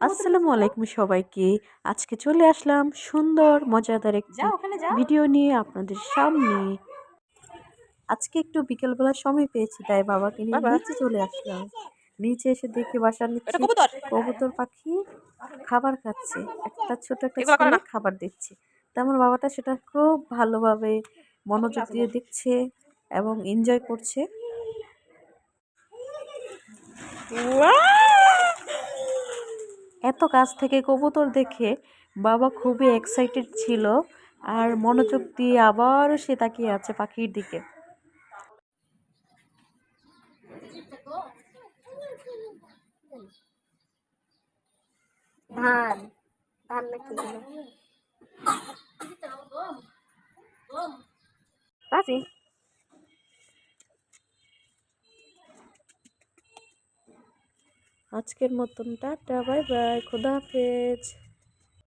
আসসালামু আলাইকুম সবাইকে। আজকে চলে আসলাম সুন্দর মজাদার একটি ভিডিও নিয়ে আপনাদের সামনে। আজকে একটু বিকেলবেলা সময় পেয়েছি, তাই বাবাকে নিয়ে নিচে চলে আসলাম। নিচে এসে দেখে বাসার নিচে কবুতর পাখি খাবার খাচ্ছে। ছোট একটা ছেলে খাবার দিচ্ছে। তেমন বাবাটা সেটা খুব ভালোভাবে মনোযোগ দিয়ে দেখছে এবং এনজয় করছে। এত কাছ থেকে কবুতর দেখে বাবা খুবই এক্সাইটেড ছিল আর মনোযোগ দিয়ে আবারও সে তাকিয়ে আছে পাখির দিকে। ধান ধান নাকি পাবি আজকের মতন টাটা, বাই বাই, খোদা হাফেজ।